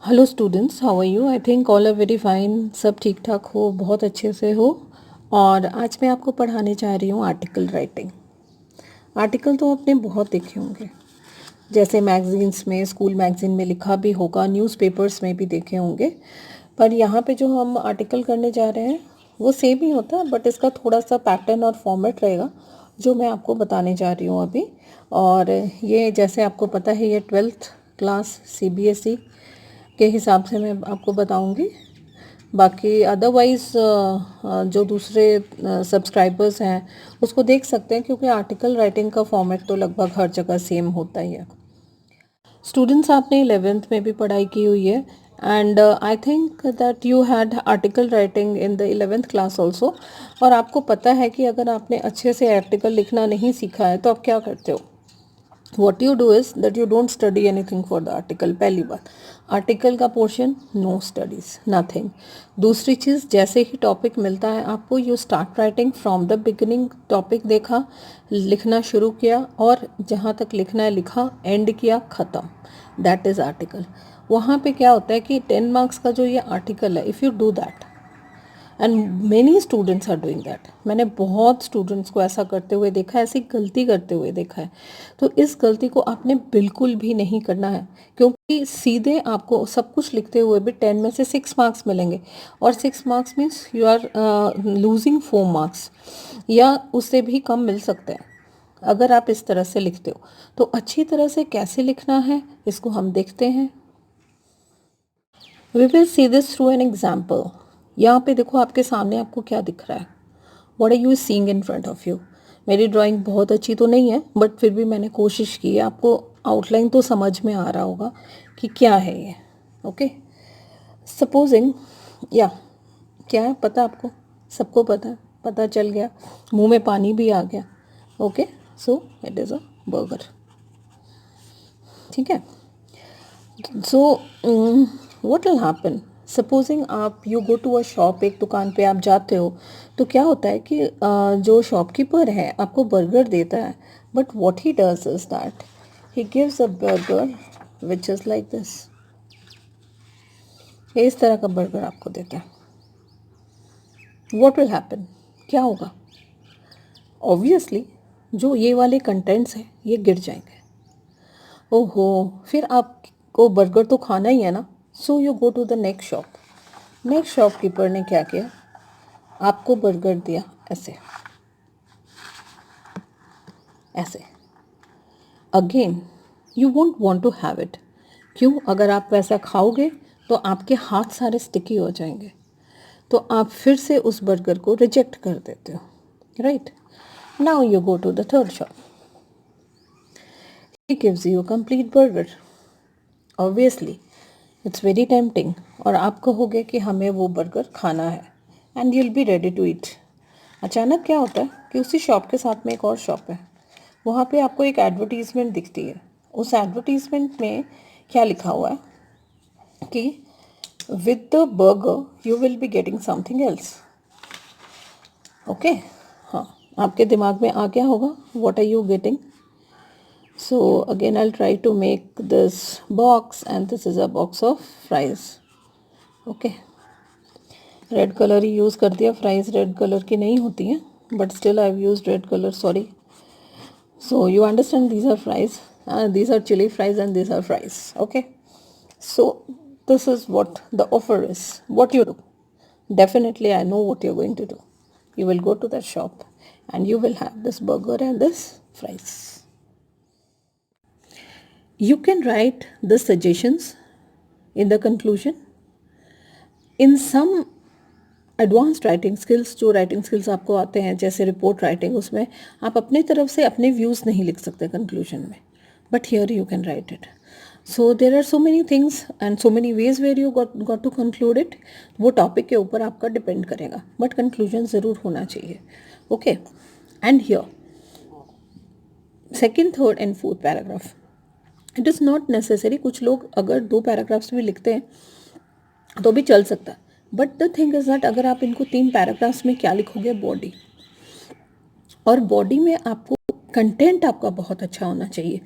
Hello students, how are you? I think all are very fine. सब ठीक ठाक हो, बहुत अच्छे से हो। और आज मैं आपको पढ़ाने जा रही हूँ आर्टिकल राइटिंग। आर्टिकल तो आपने बहुत देखे होंगे, जैसे मैगजीन्स में, स्कूल मैगजीन में लिखा भी होगा, न्यूज़पेपर्स में भी देखे होंगे। पर यहाँ पे जो हम आर्टिकल करने जा रहे हैं वो सेम ही होता है, बट इसका थोड़ा सा पैटर्न और फॉर्मेट रहेगा जो मैं आपको बताने जा रही हूँ अभी। और ये जैसे आपको पता है, ये 12th क्लास CBSE के हिसाब से मैं आपको बताऊंगी। बाकी अदरवाइज़ जो दूसरे सब्सक्राइबर्स हैं उसको देख सकते हैं, क्योंकि आर्टिकल राइटिंग का फॉर्मेट तो लगभग हर जगह सेम होता ही है। स्टूडेंट्स, आपने 11th में भी पढ़ाई की हुई है, and I think that you had article writing in the 11th class also. और आपको पता है कि अगर आपने अच्छे से आर्टिकल लिखना नहीं सीखा है तो आप क्या करते हो? What you do is that you don't study anything for the article. पहली बात, आर्टिकल का पोर्शन नो स्टडीज़, नथिंग। दूसरी चीज़, जैसे ही टॉपिक मिलता है आपको, you start writing from the beginning. Topic देखा, लिखना शुरू किया, और जहाँ तक लिखना है लिखा, एंड किया, ख़त्म। That is article. वहाँ पे क्या होता है कि 10 मार्क्स का जो ये आर्टिकल है, if you do that, and many students are doing that, मैंने बहुत स्टूडेंट्स को ऐसा करते हुए देखा है, ऐसी गलती करते हुए देखा है। तो इस गलती को आपने बिल्कुल भी नहीं करना है, क्योंकि सीधे आपको सब कुछ लिखते हुए भी 10 में से 6 मार्क्स मिलेंगे, और 6 marks means you are losing 4 marks, या उससे भी कम मिल सकते हैं अगर आप इस तरह से लिखते हो। तो अच्छी तरह से कैसे लिखना है इसको हम देखते हैं। We will see this through an example. यहाँ पे देखो, आपके सामने आपको क्या दिख रहा है? What are you seeing in front of you? मेरी ड्राइंग बहुत अच्छी तो नहीं है, बट फिर भी मैंने कोशिश की है। आपको आउटलाइन तो समझ में आ रहा होगा कि क्या है ये। ओके, सपोजिंग, या क्या है पता आपको? सबको पता है, पता चल गया, मुंह में पानी भी आ गया। Okay, so it is a burger. ठीक है। So what will happen? Supposing आप you go to a shop, एक दुकान पे आप जाते हो, तो क्या होता है कि जो शॉपकीपर है आपको बर्गर देता है, but what he does is that he gives a burger which is like this. इस तरह का बर्गर आपको देता है। What will happen? क्या होगा? ऑब्वियसली जो ये वाले कंटेंट्स हैं ये गिर जाएंगे। ओहो, फिर आपको बर्गर तो खाना ही है ना। So you go to the next shop. Next shopkeeper ने क्या किया? आपको बर्गर दिया ऐसे, ऐसे। Again you won't want to have it. क्यों? अगर आप वैसा खाओगे तो आपके हाथ सारे स्टिकी हो जाएंगे, तो आप फिर से उस बर्गर को रिजेक्ट कर देते हो, right? Now you go to the third shop, he gives you a complete burger. Obviously it's very tempting, और आप कहोगे कि हमें वो बर्गर खाना है, and you'll be ready to eat. अचानक क्या होता है कि उसी शॉप के साथ में एक और शॉप है, वहाँ पे आपको एक एडवर्टीज़मेंट दिखती है। उस एडवर्टीज़मेंट में क्या लिखा हुआ है कि with the burger you will be getting something else. Okay, हाँ, आपके दिमाग में आ गया होगा what are you getting. So again I'll try to make this box, and this is a box of fries. Okay, red colour he use कर दिया, fries red colour की नहीं होती हैं, but still I have used red colour, sorry. So you understand these are fries, these are chili fries, and these are fries. Okay, so this is what the offer is. What you do? Definitely I know what you're going to do. You will go to that shop and you will have this burger and this fries. You can write the suggestions in the conclusion. In some advanced writing skills, जो writing skills आपको आते हैं जैसे report writing, उसमें आप अपनी तरफ से अपने व्यूज़ नहीं लिख सकते कंक्लूजन में, but here you can write it. So there are so many things and so many ways where you got to conclude it. वो टॉपिक के ऊपर आपका डिपेंड करेगा, बट कंक्लूजन ज़रूर होना चाहिए। Okay, and here second, third and fourth paragraph, it is not necessary. कुछ लोग अगर 2 पैराग्राफ्स भी लिखते हैं तो भी चल सकता है, but the thing is that अगर आप इनको 3 पैराग्राफ्स में क्या लिखोगे? बॉडी, और बॉडी में आपको कंटेंट आपका बहुत अच्छा होना चाहिए।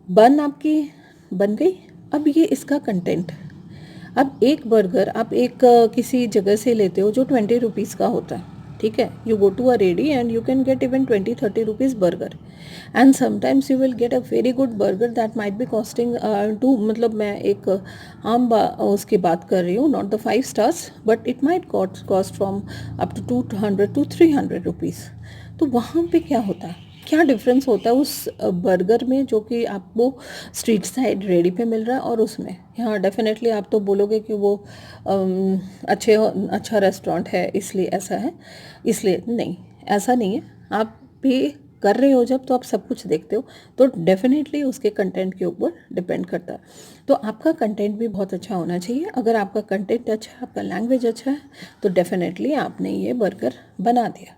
बन आपकी बन गई, अब ये इसका कंटेंट, अब एक बर्गर आप एक किसी जगह से लेते हो जो 20 रुपीज़ का होता है, ठीक है, you go to a ready and you can get even 20-30 rupees burger, and sometimes you will get a very good burger that might be costing to, मतलब मैं एक उसकी बात कर रही हूँ, not the 5 stars, but it might cost from up to 200 to 300 rupees. तो वहाँ पे क्या होता है, क्या डिफरेंस होता है उस बर्गर में जो कि आपको स्ट्रीट साइड रेडी पे मिल रहा है और उसमें? हाँ, डेफिनेटली आप तो बोलोगे कि वो अच्छा रेस्टोरेंट है इसलिए ऐसा है, इसलिए नहीं, ऐसा नहीं है। आप पे कर रहे हो जब, तो आप सब कुछ देखते हो, तो डेफिनेटली उसके कंटेंट के ऊपर डिपेंड करता है। तो आपका कंटेंट भी बहुत अच्छा होना चाहिए। अगर आपका कंटेंट अच्छा है, आपका लैंग्वेज अच्छा है, तो डेफिनेटली आपने ये बर्गर बना दिया,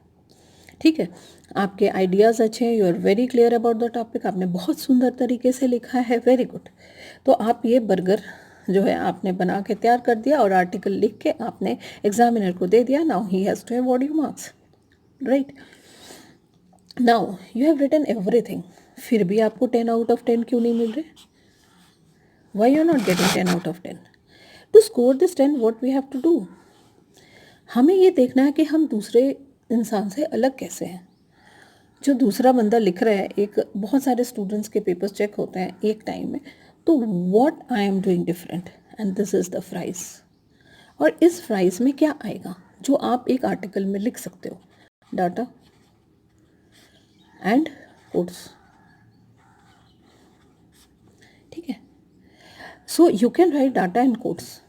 ठीक है। आपके आइडियाज़ अच्छे हैं, you are very clear about the topic, आपने बहुत सुंदर तरीके से लिखा है, वेरी गुड। तो आप ये बर्गर जो है आपने बना के तैयार कर दिया और आर्टिकल लिख के आपने एग्जामिनर को दे दिया। Now he has to award you marks, right. Now you have written everything, फिर भी आपको 10 out of 10 क्यों नहीं मिल रहे? Why you are not getting 10 out of 10? To score this 10 what we have to do, हमें ये देखना है कि हम दूसरे इंसान से अलग कैसे हैं। जो दूसरा बंदा लिख रहा है, एक बहुत सारे स्टूडेंट्स के पेपर्स चेक होते हैं एक टाइम में, तो what I am doing different, and this is the fries. और इस फ्राइज में क्या आएगा जो आप एक आर्टिकल में लिख सकते हो? डाटा एंड कोड्स, ठीक है। So you can right data and codes.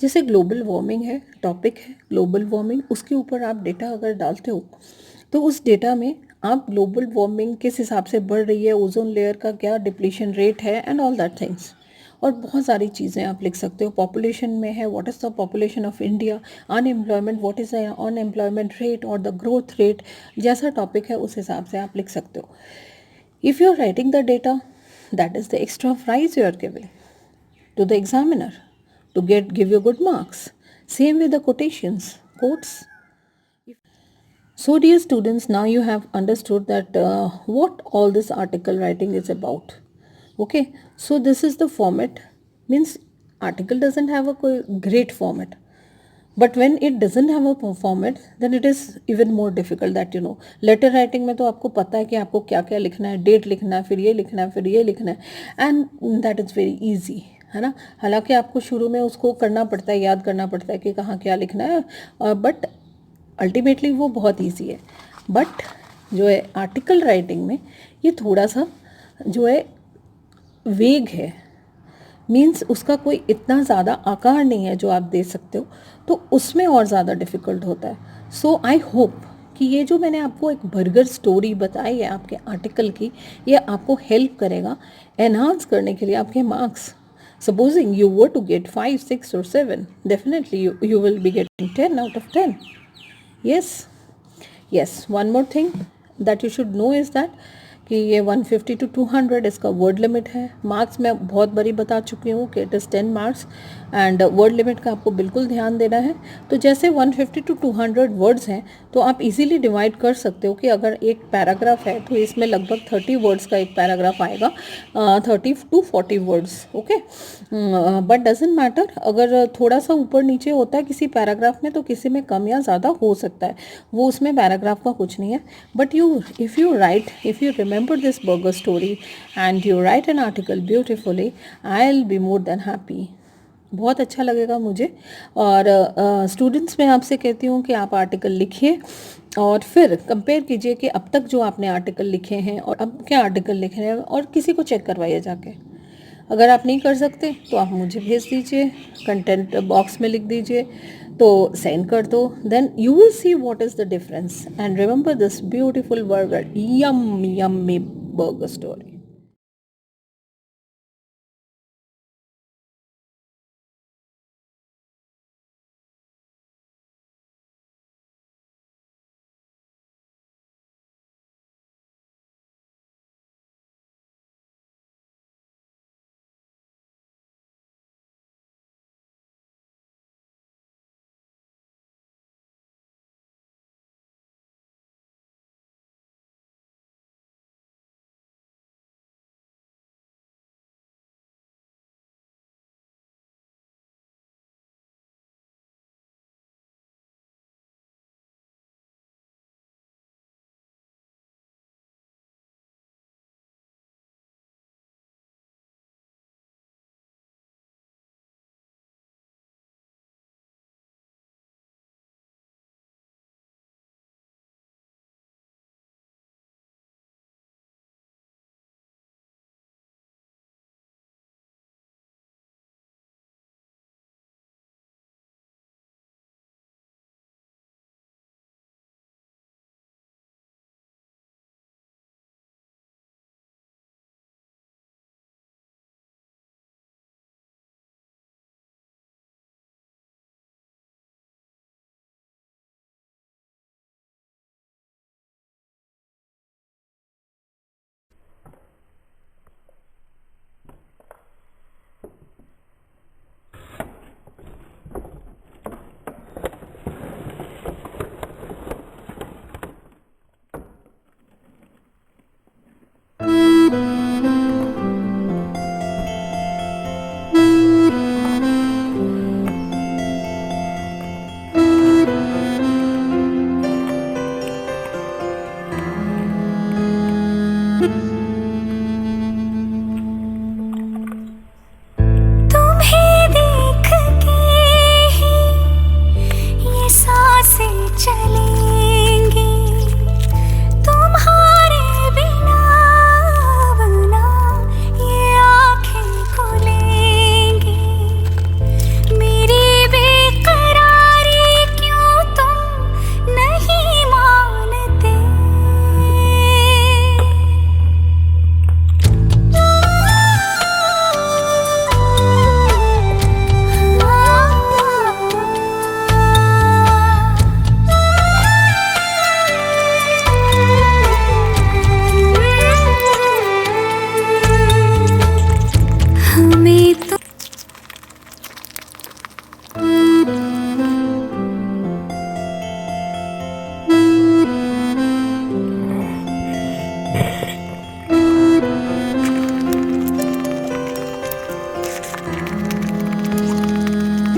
जैसे ग्लोबल वार्मिंग है, टॉपिक है ग्लोबल वार्मिंग, उसके ऊपर आप डेटा अगर डालते हो तो उस डेटा में आप ग्लोबल वार्मिंग किस हिसाब से बढ़ रही है, ओजोन लेयर का क्या डिप्लीशन रेट है, एंड ऑल दैट थिंग्स। और बहुत सारी चीज़ें आप लिख सकते हो। पॉपुलेशन में है, what is the population of India, unemployment, what is the unemployment rate और द ग्रोथ रेट, जैसा टॉपिक है उस हिसाब से आप लिख सकते हो। If you are writing the data, that is the extra prize you are giving to the examiner to give you good marks. Same with the quotations, quotes. So dear students, now you have understood that what all this article writing is about. Okay, so this is the format, means article doesn't have a great format, but when it doesn't have a format, then it is even more difficult, that you know, letter writing में तो आपको पता है कि आपको क्या क्या लिखना है, डेट लिखना है, फिर ये लिखना है, फिर ये लिखना है, and that is very easy, है ना। हालांकि आपको शुरू में उसको करना पड़ता है, याद करना पड़ता है कि कहाँ क्या लिखना है, बट अल्टीमेटली वो बहुत ईजी है। बट जो है आर्टिकल राइटिंग में ये थोड़ा सा जो है वेग है, मीन्स उसका कोई इतना ज़्यादा आकार नहीं है जो आप दे सकते हो, तो उसमें और ज़्यादा डिफ़िकल्ट होता है। सो आई होप कि ये जो मैंने आपको एक बर्गर स्टोरी बताई है आपके आर्टिकल की, ये आपको हेल्प करेगा एनहांस करने के लिए आपके marks. Supposing you were to get 5, 6 और 7, definitely you will be getting 10 out of 10. Yes. Yes, one more thing that you should know is that कि ये 150 to 200 इसका वर्ड लिमिट है। मार्क्स मैं बहुत बड़ी बता चुकी हूँ कि it is 10 marks, and word limit का आपको बिल्कुल ध्यान देना है। तो जैसे 150 to 200 वर्ड्स हैं, तो आप इजीली डिवाइड कर सकते हो कि अगर एक पैराग्राफ है तो इसमें लगभग 30 वर्ड्स का एक पैराग्राफ आएगा, 30 to 40 words, okay. But doesn't matter, अगर थोड़ा सा ऊपर नीचे होता है किसी पैराग्राफ में तो किसी में कम या ज़्यादा हो सकता है, वो उसमें पैराग्राफ का कुछ नहीं है। But if you remember this burger story and you right an article beautifully, I will be more than happy, बहुत अच्छा लगेगा मुझे। और स्टूडेंट्स मैं आपसे कहती हूँ कि आप आर्टिकल लिखिए और फिर कंपेयर कीजिए कि अब तक जो आपने आर्टिकल लिखे हैं और अब क्या आर्टिकल लिखे हैं, और किसी को चेक करवाइए जाके। अगर आप नहीं कर सकते तो आप मुझे भेज दीजिए, कंटेंट बॉक्स में लिख दीजिए, तो सेंड कर दो, then you will see what is the difference, and remember this beautiful burger, yum yummy burger story.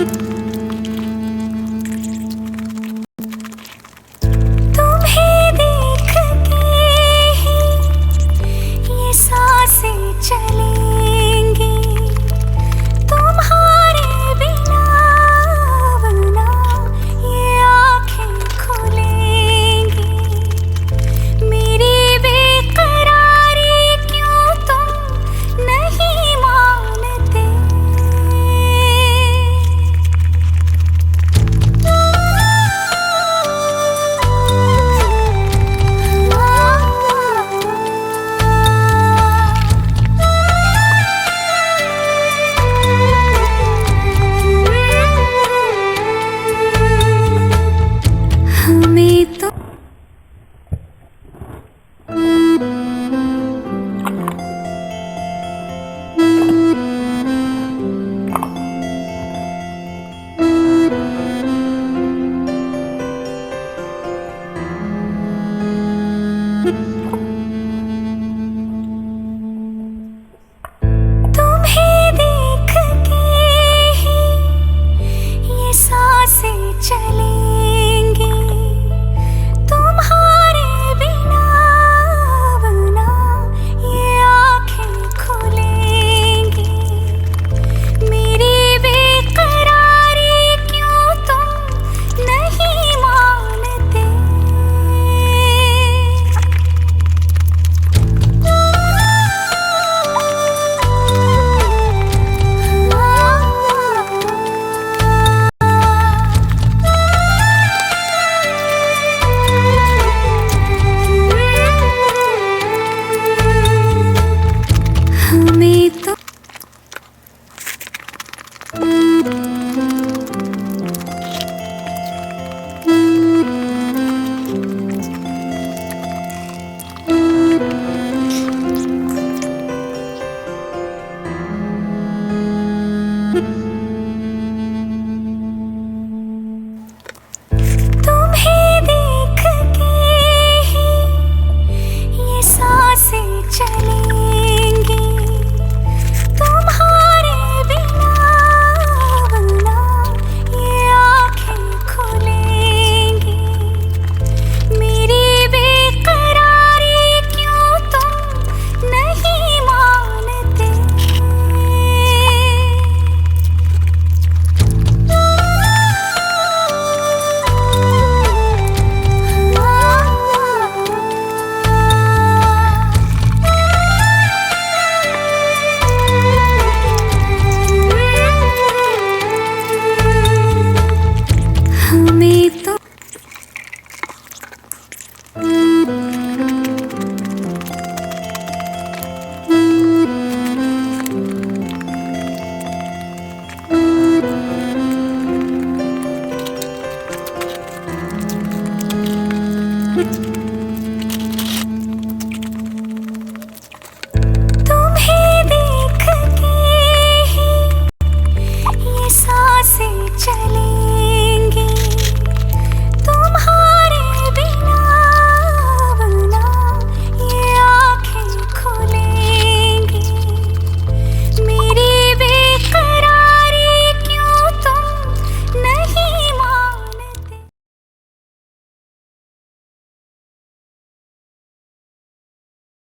है।